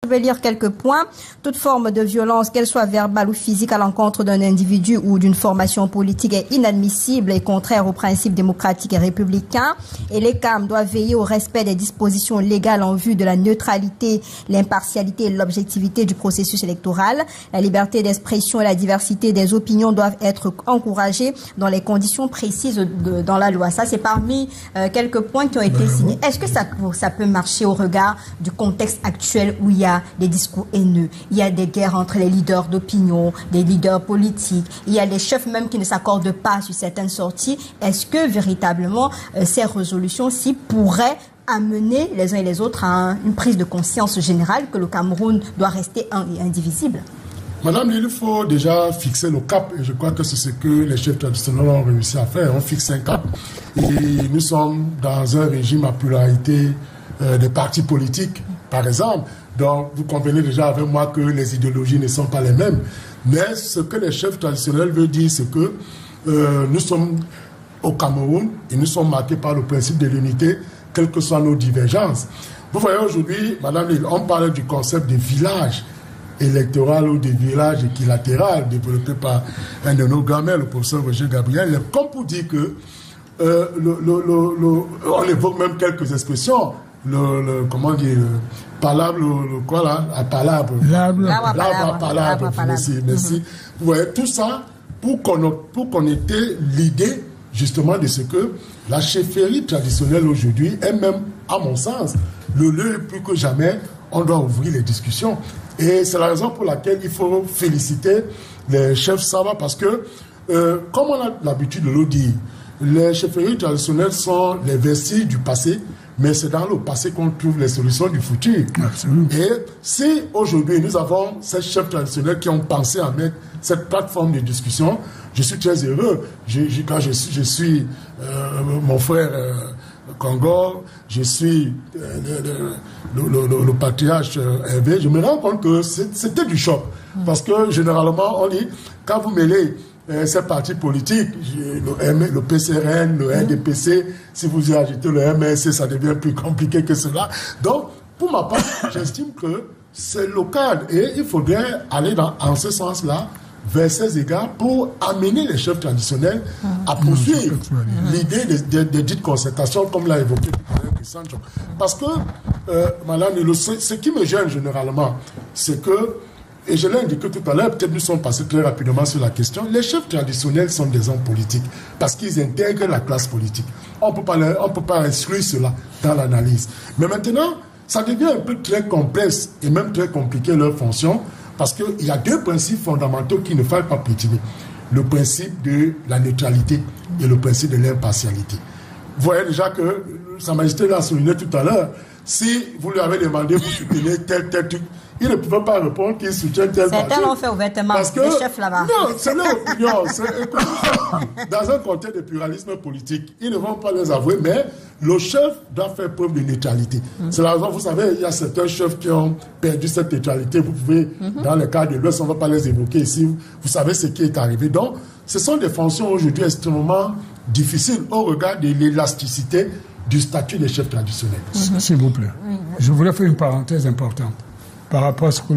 Je vais lire quelques points. Toute forme de violence, qu'elle soit verbale ou physique à l'encontre d'un individu ou d'une formation politique est inadmissible et contraire aux principes démocratiques et républicains. Et les CAM doivent veiller au respect des dispositions légales en vue de la neutralité, l'impartialité et l'objectivité du processus électoral. La liberté d'expression et la diversité des opinions doivent être encouragées dans les conditions précises dans la loi. Ça, c'est parmi quelques points qui ont été signés. Est-ce que ça peut marcher au regard du contexte actuel où il y a des discours haineux, il y a des guerres entre les leaders d'opinion, des leaders politiques, il y a des chefs même qui ne s'accordent pas sur certaines sorties? Est-ce que véritablement ces résolutions-ci pourraient amener les uns et les autres à une prise de conscience générale que le Cameroun doit rester un et indivisible? Madame, il faut déjà fixer le cap, et je crois que c'est ce que les chefs traditionnels ont réussi à faire. On fixe un cap, et nous sommes dans un régime à pluralité des partis politiques, par exemple. Donc, vous convenez déjà avec moi que les idéologies ne sont pas les mêmes. Mais ce que les chefs traditionnels veulent dire, c'est que nous sommes au Cameroun et nous sommes marqués par le principe de l'unité, quelles que soient nos divergences. Vous voyez aujourd'hui, Madame Lille, on parle du concept de village électoral ou de village équilatéral développé par un de nos grands-mères, le professeur Roger Gabriel, comme pour dire que on évoque même quelques expressions. Comment dire, merci. Vous voyez, tout ça pour qu'on ait l'idée justement de ce que la chefferie traditionnelle aujourd'hui est même, à mon sens, le lieu plus que jamais, on doit ouvrir les discussions. Et c'est la raison pour laquelle il faut féliciter les chefs savants parce que, comme on a l'habitude de le dire, les chefferies traditionnelles sont les vestiges du passé, mais c'est dans le passé qu'on trouve les solutions du futur. Absolument. Et si aujourd'hui nous avons ces chefs traditionnels qui ont pensé à mettre cette plateforme de discussion, je suis très heureux. Quand je suis mon frère Congo, je suis le patriarche Hervé, je me rends compte que c'était du choc. Parce que généralement, on dit, quand vous mêlez ces partis politiques, le PCRN, le NDPC, si vous y ajoutez le MSC, ça devient plus compliqué que cela. Donc, pour ma part, j'estime que c'est local et il faudrait aller en ce sens-là, vers ces égards, pour amener les chefs traditionnels à poursuivre l'idée des dites concertations, comme l'a évoqué Christian John. Parce que, madame, ce qui me gêne généralement, c'est que, et je l'ai indiqué tout à l'heure, peut-être nous sommes passés très rapidement sur la question, les chefs traditionnels sont des hommes politiques, parce qu'ils intègrent la classe politique. On ne peut pas exclure cela dans l'analyse. Mais maintenant, ça devient un peu très complexe et même très compliqué leur fonction, parce qu'il y a deux principes fondamentaux qu'il ne faut pas piétiner. Le principe de la neutralité et le principe de l'impartialité. Vous voyez déjà que Sa Majesté l'a souligné tout à l'heure, si vous lui avez demandé, vous soutenez tel truc, il ne pouvait pas répondre qu'il soutient tel parti. Certains l'ont fait ouvertement, les chefs là-bas. Non, c'est leur opinion. Dans un contexte de pluralisme politique, ils ne vont pas les avouer, mais le chef doit faire preuve de neutralité. C'est la raison, vous savez, il y a certains chefs qui ont perdu cette neutralité. Vous pouvez, dans le cas de l'Ouest, on ne va pas les évoquer ici. Vous savez ce qui est arrivé. Donc, ce sont des fonctions aujourd'hui extrêmement difficiles au regard de l'élasticité du statut des chefs traditionnels. S'il vous plaît. Je voulais faire une parenthèse importante par rapport à ce que